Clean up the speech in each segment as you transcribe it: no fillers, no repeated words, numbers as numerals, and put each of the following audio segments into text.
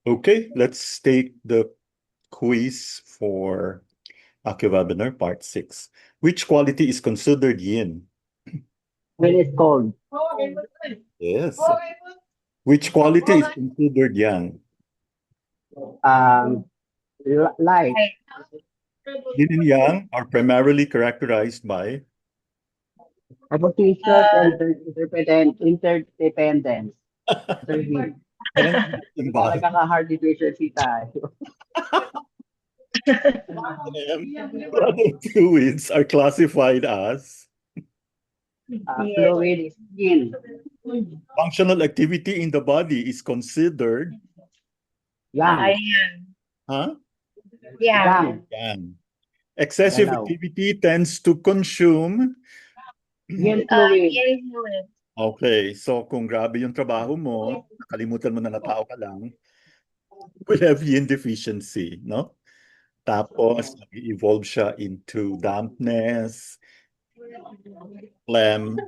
Okay, let's take the quiz for AccuWebinar Part 6. Which quality is considered yin? When it's cold. Yes. Which quality is considered yang? Light. Yin and yang are primarily characterized by Hypothesis and interdependence. Intervene. parang imbalance. Nagkaka-hard efficiency tayo. Other fluids are classified as Fluid skin. functional activity in the body is considered Yang. huh? Yang. Yang. Excessive Galaw. activity tends to consume. Yin fluid. Okay, so kung grabe yung trabaho mo, nakalimutan mo na natao ka lang, will have yin deficiency, no? Tapos, nag-evolve siya into dampness, phlegm,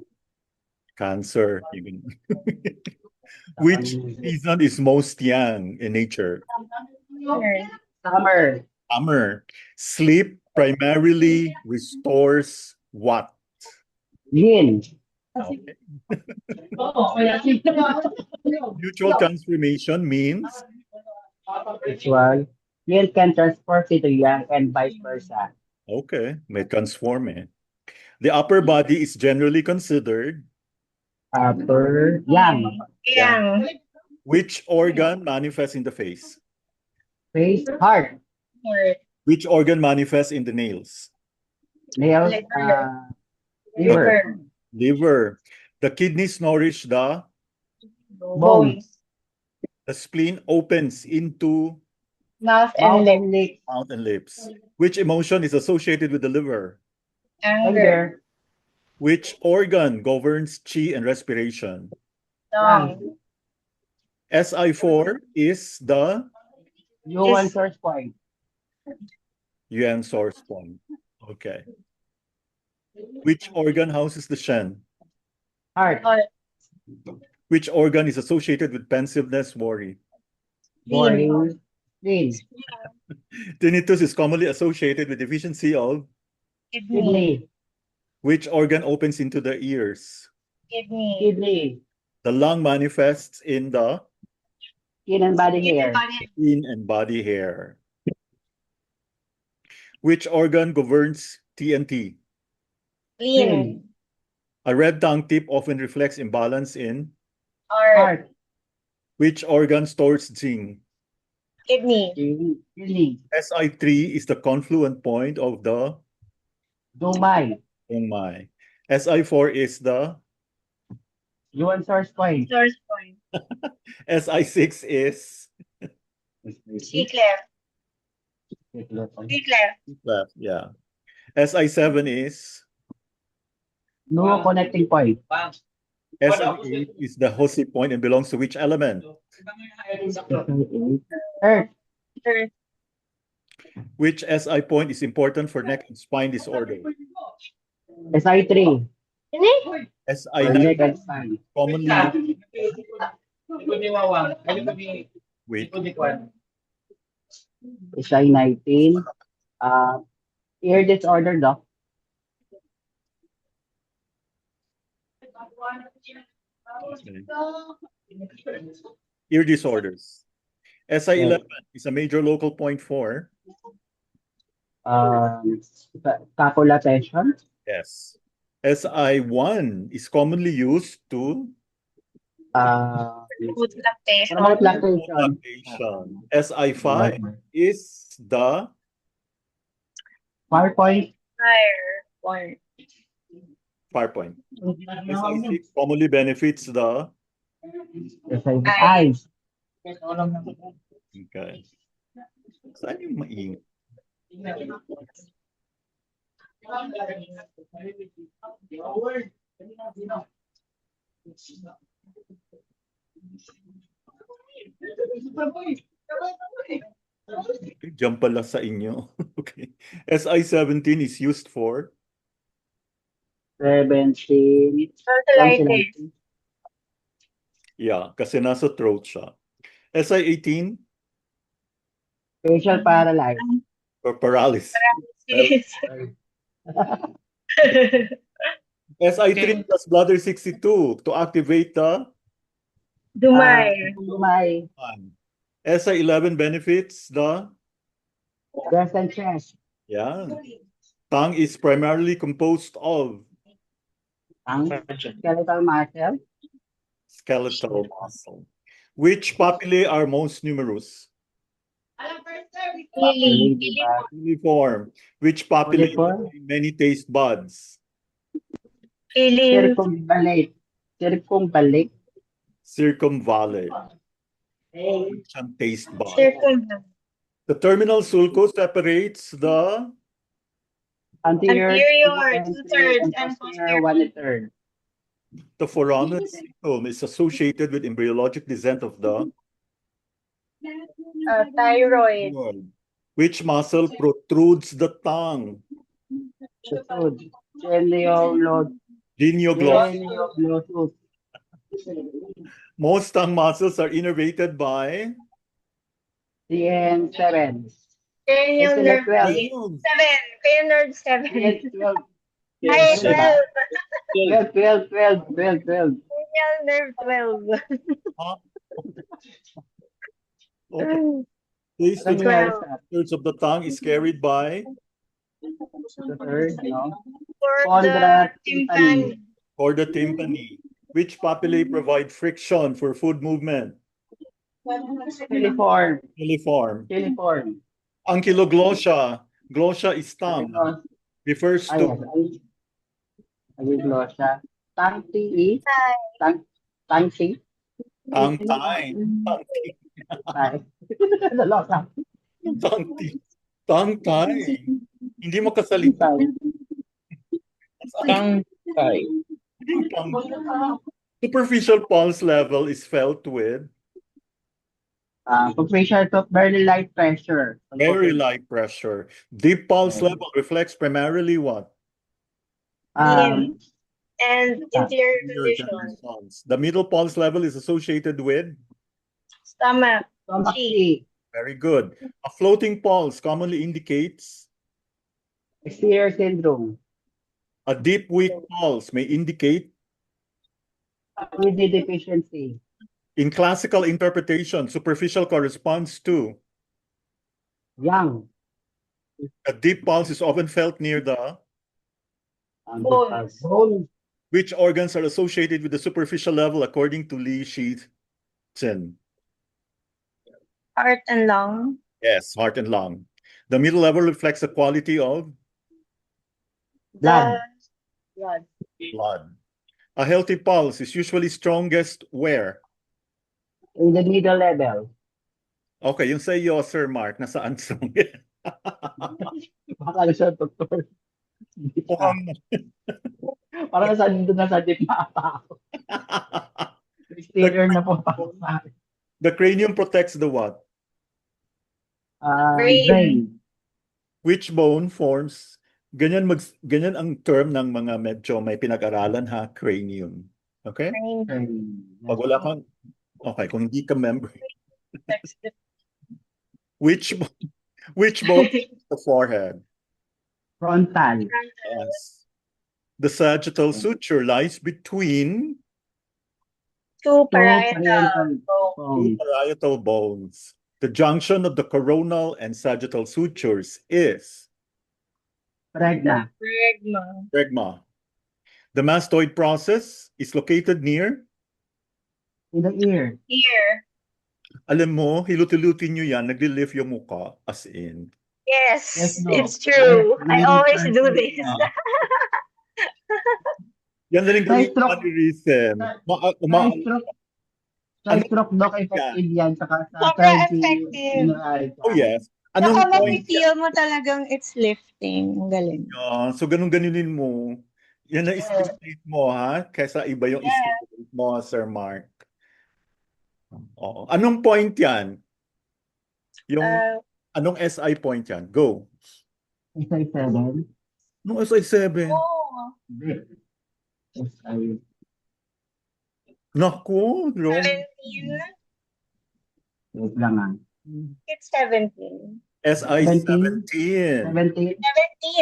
cancer, even. Which season is most yang in nature? Summer. Summer. Sleep primarily restores what? Yin. Okay. Mutual transformation means Ritual. Yin can transform into yang and vice versa. okay, may transform eh. The upper body is generally considered Upper yang. which organ manifests in the face? Face heart. Which organ manifests in the nails? Nails. Liver. Liver. The kidneys nourish the Bones. spleen opens into Mouth Mouth and and lips. mouth and lips. Which emotion is associated with the liver? Anger. Which organ governs chi and respiration? Yang. SI4 is the Human source point. yuan source point. Okay. Which organ houses the shen? Heart. Which organ is associated with pensiveness, worry? Boring. Spleen. Tinnitus is commonly associated with deficiency of Kidney. which organ opens into the ears? Kidney. The lung manifests in the Skin and body hair. skin and body hair. Which organ governs TNT? Spleen. A red tongue tip often reflects imbalance in Heart. which organ stores zinc? Kidney. Kidney. SI3 is the confluent point of the Dumai. Dongmai. SI4 is the Human source point. Source point. SI6 is Eclair. left, yeah. SI7 is No connecting point. SI8 is the Hosi point and belongs to which element? Earth. Earth. Which SI point is important for neck and spine disorder? SI3. SI9 Neck and spine. commonly wait. SI19. Ear disorder, doc. Ear disorders. SI11 is a major local point for Scapula tension. yes. SI1 is commonly used to Food lactation. Promote lactation. lactation. SI5 is the Far point. Fire point. fire point. SI6 commonly benefits the Eyes. okay. Saan yung maingay? Diyan pala sa inyo. Okay. SI17 is used for 17. Tonsillitis. Yeah, kasi nasa throat siya. SI-18 Facial paralysis. or paralysis. Yes. SI-3 plus bladder 62 to activate the Dumay. Lumay. one. SI-11 benefits the Breast and chest. yeah. Tongue is primarily composed of Ang skeletal muscle. skeletal muscle. Which papillae are most numerous? Pili. Diba? Filiform. Which papillae Filiform. contain many taste buds? Pili. Circumvallate. Circumvallate. Circumvallate. Which ang taste bud. Circum. The terminal sulcus separates the Anterior, Anterior, 2/3, and and posterior, 1/3. foramen cecum is associated with embryologic descent of the Thyroid. which muscle protrudes the tongue? Susud. Geniolod. Genioglossus. Genioglossus. Most tongue muscles are innervated by CN7. Cranial Ito na nerve 12. 7. Cranial nerve 7. CN12. Ay, 12. 12. Cranial nerve 12. Okay. Taste Ang in Twelve. two-thirds of the tongue is carried by third, no? For Chondra the tympani. chorda tympani. Which papillae provide friction for food movement? Filiform. Filiform. Filiform. Ankyloglossia. Glossia is tongue. Refers Ay, to glossia. Tang TE. Tang C. tongue tie. Ay. Naloka. Tongue tie. Hindi mo kasalita. Tang tie. Superficial pulse level is felt with Facial to very light pressure. very light pressure. Deep pulse level reflects primarily what? And interior Inner condition. conditions. The middle pulse level is associated with Stomach. Stomach Chi. C. very good. A floating pulse commonly indicates Exterior syndrome. a deep weak pulse may indicate PD deficiency. in classical interpretation, superficial corresponds to Young. a deep pulse is often felt near the Bones. Bone. which organs are associated with the superficial level according to Lee Sheetson. Heart and lung. Yes, heart and lung. The middle level reflects the quality of Blood. Blood. blood. A healthy pulse is usually strongest where? In the middle level. Okay, yung sa iyo, Sir Mark, nasaan strong? Baka siya, doktor. Mukhang Parang nasa deep na ata ako. Exterior na po pa. the cranium protects the what? Brain. Which bone forms? Ganyan ang term ng mga medyo may pinag-aralan ha, cranium. Okay? Pag wala kang, okay, kung hindi ka member, which bone is the forehead? Frontal. Yes. The sagittal suture lies between Two parietal two parietal bones. The junction of the coronal and sagittal sutures is Pregna. bregma. The mastoid process is located near. In the ear. Here. Alam mo, hiluti-luti nyo yan, nagli-lift yung muka, as in. Yes, Yes, no. it's true. Yes, I always do this. Yan na rin Side gawin stroke. ni Risen. Side stroke, Doc, effective yan. Saka sa Sobrang third effective. Oh yes. Saka Anong point? mafe-feel mo talagang it's lifting. Ang galing. So ganun-ganunin mo. Yan na stimulate mo ha, kaysa iba yung stimulate mo, Sir Mark. Oo. Anong point yan? Yung anong SI point yan? Go. SI7. Anong SI7? Oh. SI. Naku, wrong. 17. Wait lang ah. It's 17. SI 17? 17. 17?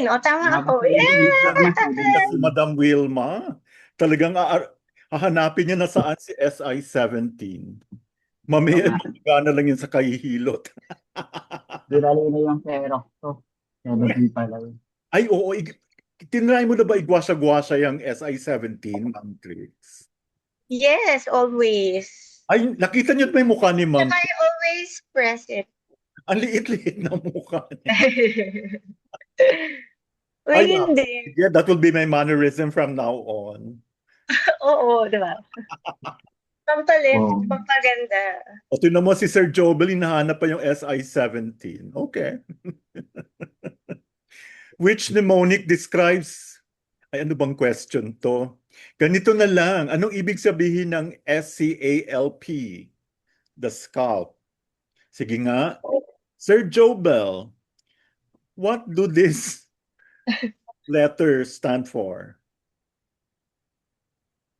17. O, tama ako. Tapos 17 Yeah! tama, Kasi 17. Madam Wilma, talagang hahanapin niya na saan si SI 17. Mamaya, Tama. magana lang yun sa kahihilot. Dinali na yung Xerox to. 17 pala yun. Ay, oo. Tinry mo na ba igwasya-gwasya yung SI 17, Ma'am Trix? Yes, always. Ay, nakita niyo ba yung mukha ni Ma'am? I always press it. Ang liit-liit na mukha niya. Uy, Ay, hindi. yeah, that will be my mannerism from now on. Oo, di ba? Pampalit, Oh. pampaganda. O, tingnan mo si Sir Jobel, hinahanap pa yung SI 17. Okay. Which mnemonic describes... Ay, ano bang question to? Ganito na lang. Anong ibig sabihin ng SCALP? The scalp. Sige nga. Sir Jobel, what do these letters stand for?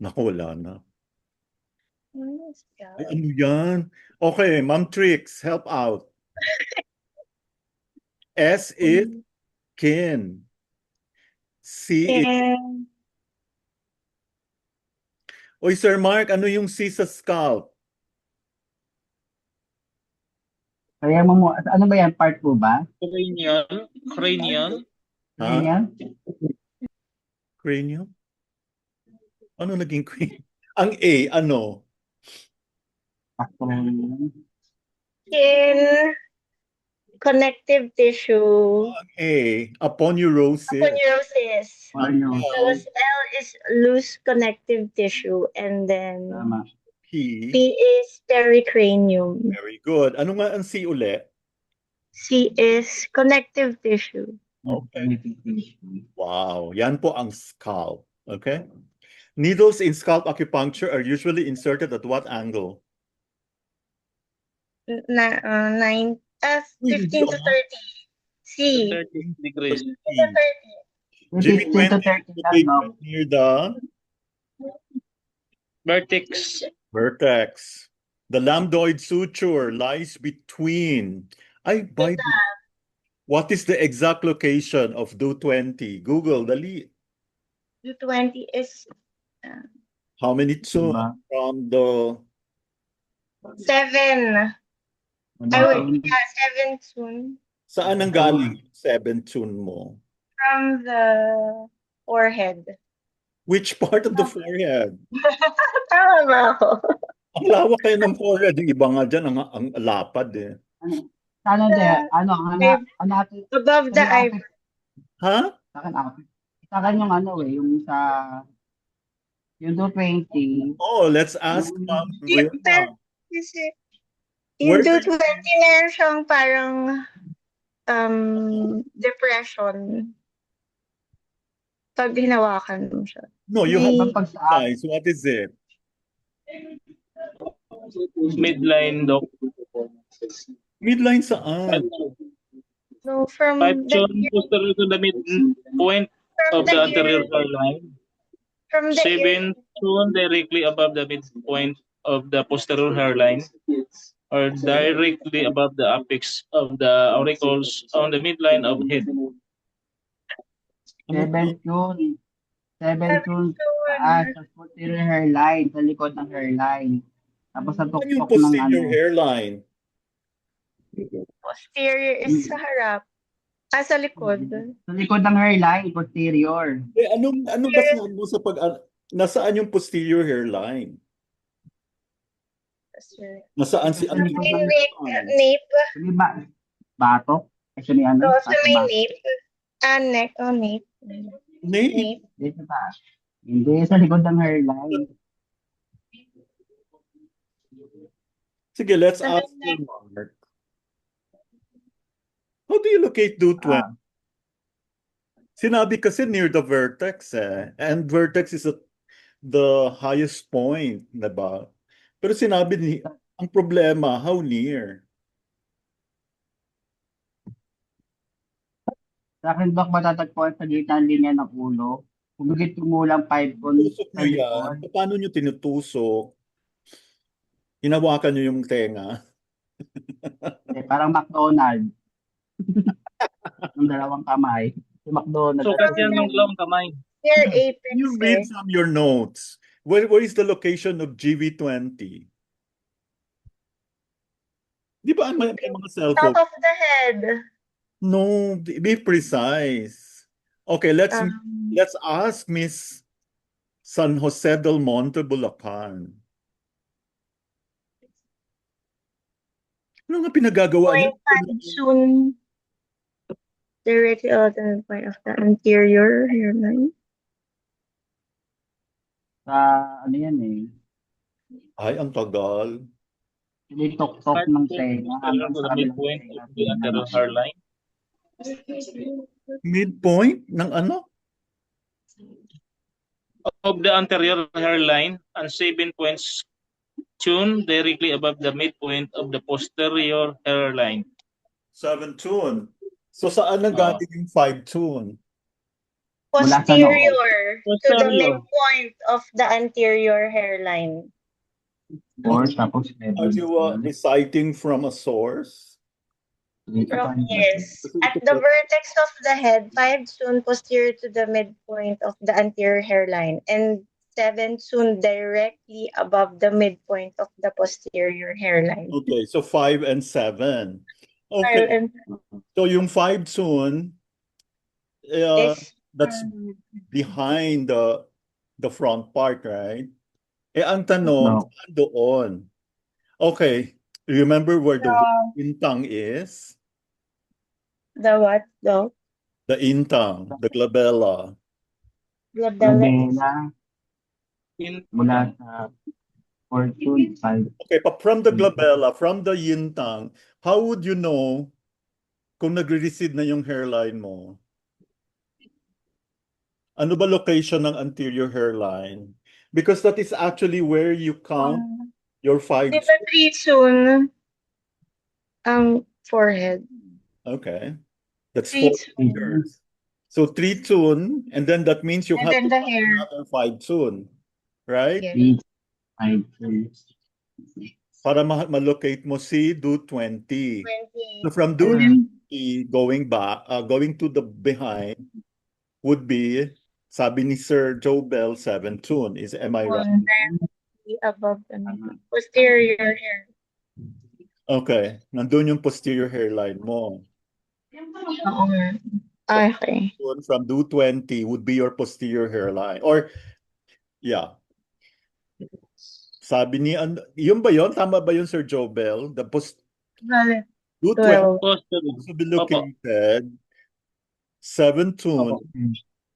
Naku, wala na. Ay, ano yan? Okay, Ma'am Trix, help out. S is kin. C is... And Oy, Sir Mark, ano yung C sa scalp? Kaya mo, ano ba yan? Part 2 ba? Cranial. Ha? Ganyan? Cranium? Ano naging cranium? Ang A, ano? Actually, in connective tissue, Ang A, aponeurosis. aponeurosis. ano, Tapos L is loose connective tissue. And then tama. P, P is pericranium. very good. Ano nga ang C ulit? C is connective tissue. Okay. Wow, yan po ang scalp. Okay? Needles in scalp acupuncture are usually inserted at what angle? 15 to 30. C. 30 degrees. 15 to 30. Jimmy 15 to 30 lang, no? near the Vertex. vertex. The lambdoid suture lies between. Ay, by the... What is the exact location of Do20? Google, dali. U20 is How many two Diba? from the... 7. I would, yeah, 7 soon. Saan ang galing? 7 tune mo. From the forehead. Which part of the forehead? Tama ba ako? Ang lawak kayo ng forehead. Yung iba nga dyan, ang lapad eh. Sana de, ano, natin, Above the eyebrow. Ha? sa akin yung ano yung sa, yung 220, Oh, let's ask Yung- Ma'am Pero, Wilma. kasi, Where yung did- 220 meron siyang parang depression. Pag hinawakan mo siya. No, you May- have pag sa eyes. What is it? Midline, Doc. Midline saan? No, from 5 the, chon posterior to the midpoint from of the the anterior ear. hairline. From the 7 chon directly above the midpoint of the posterior hairline, or directly above the apex of the auricles on the midline of head. 7 tune. 7 tune sa posterior hairline, sa likod ng hairline. Tapos sa Ano yung tuktok ng posterior ano. hairline? posterior is sa harap. Sa likod. Sa likod ng hairline, posterior. Eh, anong basahan mo sa nasaan yung posterior hairline? Nasaan si Sa May likod ano? ng nape. Sabi ba, batok? Actually, ano? So, sa may nape. Neck. Oh, nape. Name? Nape. Dito sa taas. Hindi, sa likod ng hairline. Sige, let's Sa ask you, Mark. How do you locate Do20? Sinabi kasi near the vertex eh. And vertex is the highest point, diba? Pero sinabi ang problema, how near? Sa akin, Dok, matatagpuan sa gitna ng linya ng ulo. Humigit kumulang 5 kon Tusok sa nyo likod. yan. Paano nyo tinutusok? Hinawakan niyo yung tenga. Parang McDonald's. Yung dalawang kamay. Si McDonald's. Sukat yan yung dalawang kamay. Your apex You eh. read from your notes. Where is the location of GV20? Di ba may mga cellphone? Top of the head. No, be precise. Okay, let's ask Miss San Jose del Monte, Bulacan. Ano nga pinagagawa niyo? Point five soon. Directly out the point of the anterior hairline. Sa ano yan eh. Ay, ang tagal. Tinitok-tok ng tenga hanggang To sa the kabilang midpoint tenga. of the anterior hairline. Midpoint ng ano? Of the anterior hairline and 7 points tuned directly above the midpoint of the posterior hairline. 7 tune. So saan na galing yung 5 tune? Mula sa Posterior to the Posterior. midpoint of the anterior hairline. Or tapos Are you reciting from a source? Yes. At the vertex of the head, 5 soon posterior to the midpoint of the anterior hairline, and 7 soon directly above the midpoint of the posterior hairline. Okay, so 5 and 7. Okay, And so yung 5 tune, this, that's behind the front part, right? Eh, ang tanong, No. saan doon? Okay, remember where the intang is? the what though? The intang, the glabella. Glabella. Glabella In mula sa fortune 5. Okay, but from the glabella, from the yintang, how would you know kung nagre-recede na yung hairline mo? Ano ba location ng anterior hairline? Because that is actually where you count your 5. Di ba 3 soon ang forehead? Okay, that's 4 Three tune. fingers. So 3 tune, and then that means you And have then to the count hair. another 5 tune, right? Yes. 3, 5, Para ma-locate mo si do 20. 20. So from do 20 going back, going to the behind would be, sabi ni Sir Joe Bell, 7 tune. Am I right? Directly above the posterior hair. Okay, nandun yung posterior hairline mo. Oo nga. Okay. From do 20 would be your posterior hairline. Or, yeah. Sabi ni, yun ba yun? Tama ba yun, Sir Joe Bell? The do 20 posterior. to be located 7 tune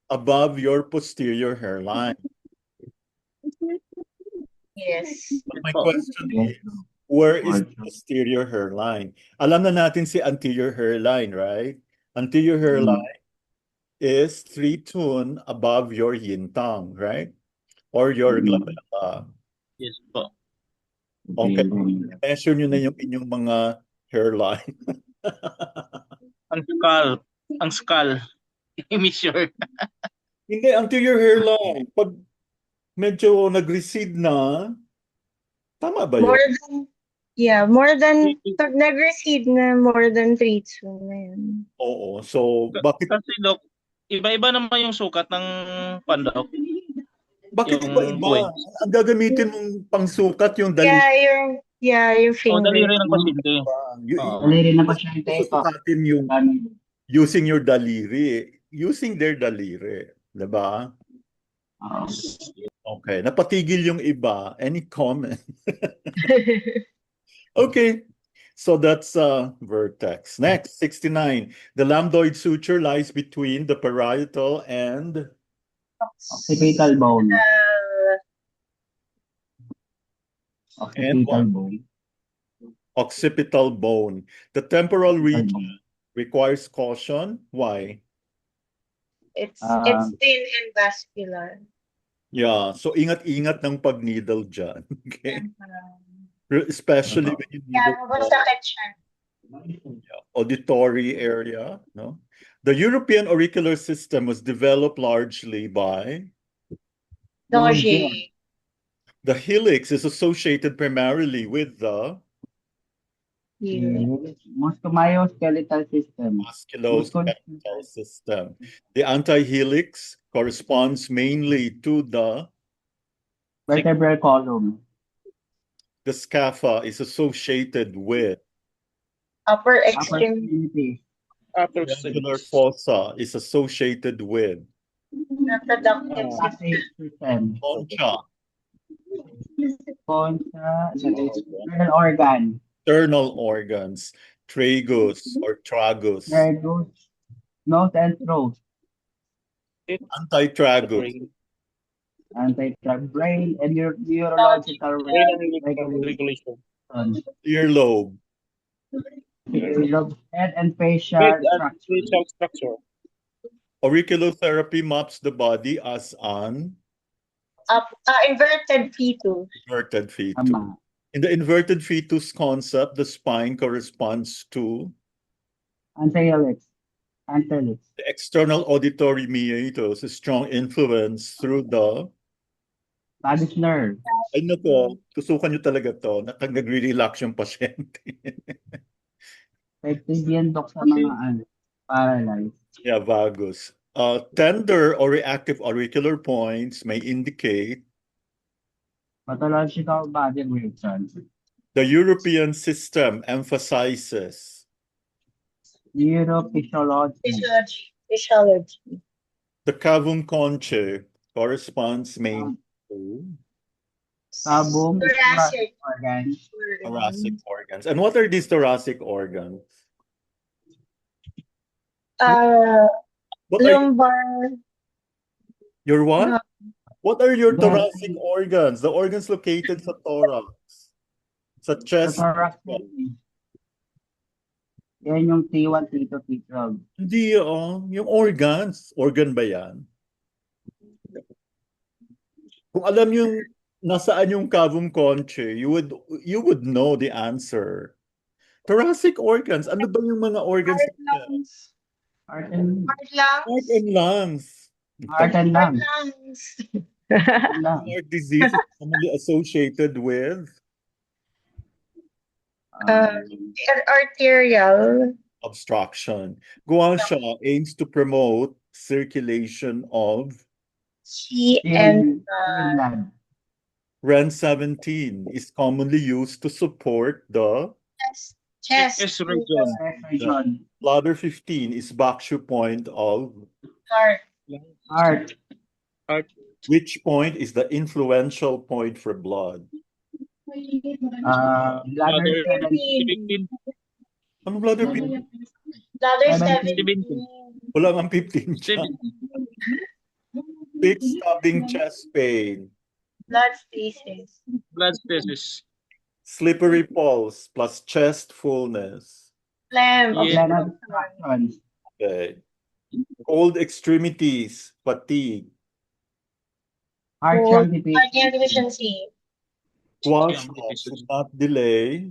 above your posterior hairline. Yes. But my question is, where is the posterior hairline? Alam na natin si anterior hairline, right? Anterior hairline is 3 tune above your yintang, right? Or your glabella. Yes po. Okay. Measure nyo na yung inyong mga hairline. Ang skull. Ang skull. I-measure. Hindi, anterior hairline. Pag medyo nag-recede na, tama ba yun? More than, pag nag-recede na more than 3 soon na yun. Oo. So, bakit Kasi Doc, iba-iba naman yung sukat ng pandok. Bakit Yung iba-iba? point. Ang gagamitin mong pangsukat yung daliri. Yung O finger. daliri ng pasyente. Daliri na pasyente ito. Susukatin yung using your daliri. Using their daliri. Diba? Okay. Napatigil yung iba. Any comment? Okay. So that's vertex. Next, 69. The lambdoid suture lies between the parietal and Occipital bone. And Occipital bone. occipital bone. The temporal region requires caution. Why? It's thin and vascular. Yeah, so ingat-ingat ng pag-needle dyan. Okay? Especially when you needle Masakit siya. auditory area. No? The European auricular system was developed largely by Doge. The helix is associated primarily with the Musculoskeletal system. musculoskeletal system. The antihelix corresponds mainly to the Vertebral column. scapha is associated with Upper Upper extremity. extremity. Upper glandular extremities. fossa is associated with Reproductive Thoracic system. concha, Concha. Internal organ. internal organs, tragus or tragus, Nervous. Nose and throat. The antitragus, brain. Anti-tract brain and neurological Brain and regulation. regulation. earlobe, Head and Head facial and structure. facial structure. auriculotherapy maps the body as an Inverted fetus. inverted fetus. Tama. In the inverted fetus concept, the spine corresponds to Antihelix. Antihelix. the external auditory meatus, a strong influence through the Vagus nerve. ay nako, tusukan nyo talaga to. Nag-relax yung pasyente. Effective yan, Dok, sa mga paralyzed. Yeah, vagus. Tender or reactive auricular points may indicate Pathological body region. the European system emphasizes Neurophysiology. Physiology. the cavum conchae corresponds mainly to Sabum. Thoracic. Organ. thoracic organs. And what are these thoracic organs? What are Lumbar. your what? No. What are your The- thoracic organs? The organs located sa thorax. Sa Sa chest. thorax. Yan yung T1, T2, T12. Hindi, yung organs. Organ ba yan? Kung alam yung nasaan yung cavum conchae, you would know the answer. Thoracic organs. Ano ba yung mga organs? Heart, lungs. Heart and Heart, lungs. Heart and lungs. heart and Heart, lungs. lungs. Lung. Heart disease is commonly associated with Arterial. obstruction. Guasha aims to promote circulation of Chi and blood. REN17 is commonly used to support the chest. Chest region. Region. bladder 15 is Bakshu point of Heart. Heart. which point is the influential point for blood. Bladder 17. 17. Ano bladder 15? Bladder 17. 17. Wala ang 15 dyan. Thick stabbing chest pain, Blood stasis. Blood stasis. slippery pulse plus chest fullness. Phlegm. Yeah. Gland obstruction. Okay. Cold extremities, fatigue. Heart Cold. lung Cardiac deficiency. deficiency. Guasha should not delay.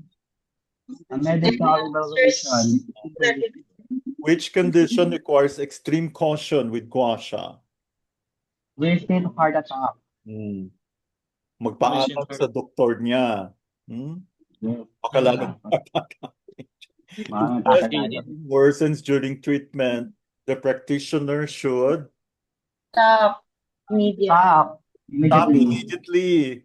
A medical evaluation. Which condition requires extreme caution with guasha? Wasted heart attack. Magpaalam sa doktor niya. Baka lalong worsens during treatment, the practitioner should Stop. Media. Stop. stop Immediately. immediately.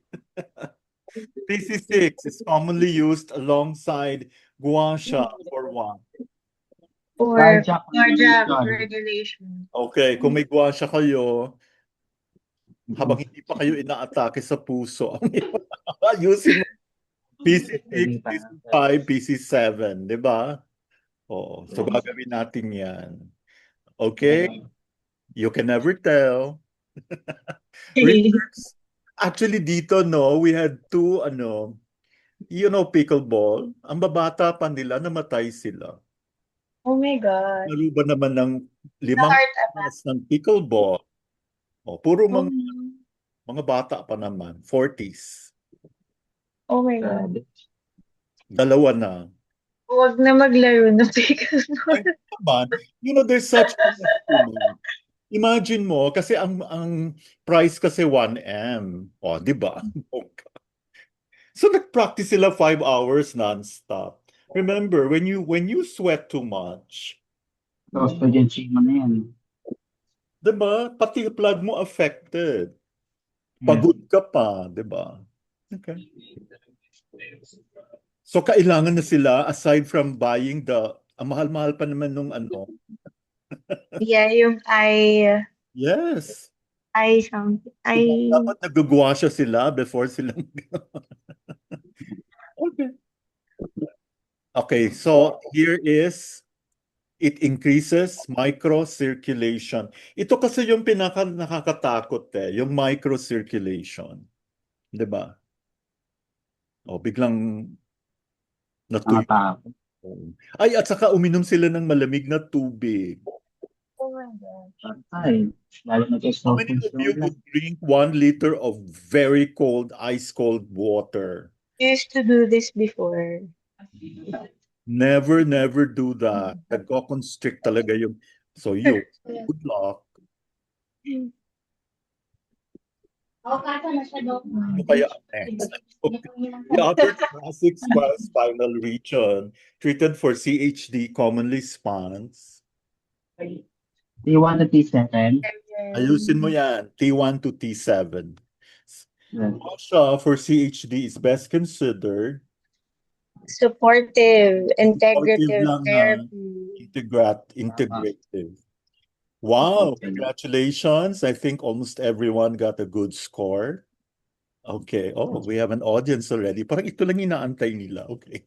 PC6 is commonly used alongside guasha for what? For Cardiac cardiac regulation. regulation. Okay, kung may guasha kayo, habang hindi pa kayo inaatake sa puso, using PC6, PC5, PC7, di ba? Oo, so gagawin natin yan. Okay? You can never tell. Research. Actually, dito, no, we had two, pickleball. Ang babata pa nila, namatay sila. Oh my God. Lalo ba naman ng The 5 heart attack. oras ng pickleball? Puro Oh, mga bata pa naman, 40s. oh my God. Dalawa na. Huwag na maglaro na pickleball. Come on. There's such Imagine mo, kasi ang price kasi 1M. O, di ba? So nag-practice sila 5 hours non-stop. Remember, when you sweat too much, So, student mo na yan. di ba? Pati yung blood mo affected. Yes. Pagod ka pa, di ba? Okay. So kailangan na sila, aside from buying ang mahal-mahal pa naman nung ano. Yeah, yung Yes. something. Dapat nag-gugwasya sila before silang Okay. Okay, so here is it increases microcirculation. Ito kasi yung pinaka nakakatakot yung microcirculation. 'Di ba? O biglang natuyo. Nakatapos. Ay, at saka uminom sila ng malamig na tubig. Oh my God. Ay, lalo na kay How soft many foods of you wala. would drink 1 liter of very cold, ice cold water? I used to do this before. Never, never do that. Nagko-constrict talaga yung... So you, good luck. Ano kaya ang next? The upper thoracic spinal region treated for CHD commonly spans. T1 to T7. Ayusin mo yan. T1 to T7. Yes. Fascia for CHD is best considered Supportive, integrative lang, therapy. integrative. Wow, congratulations. I think almost everyone got a good score. Okay. Oh, we have an audience already. Parang ito lang inaantay nila. Okay.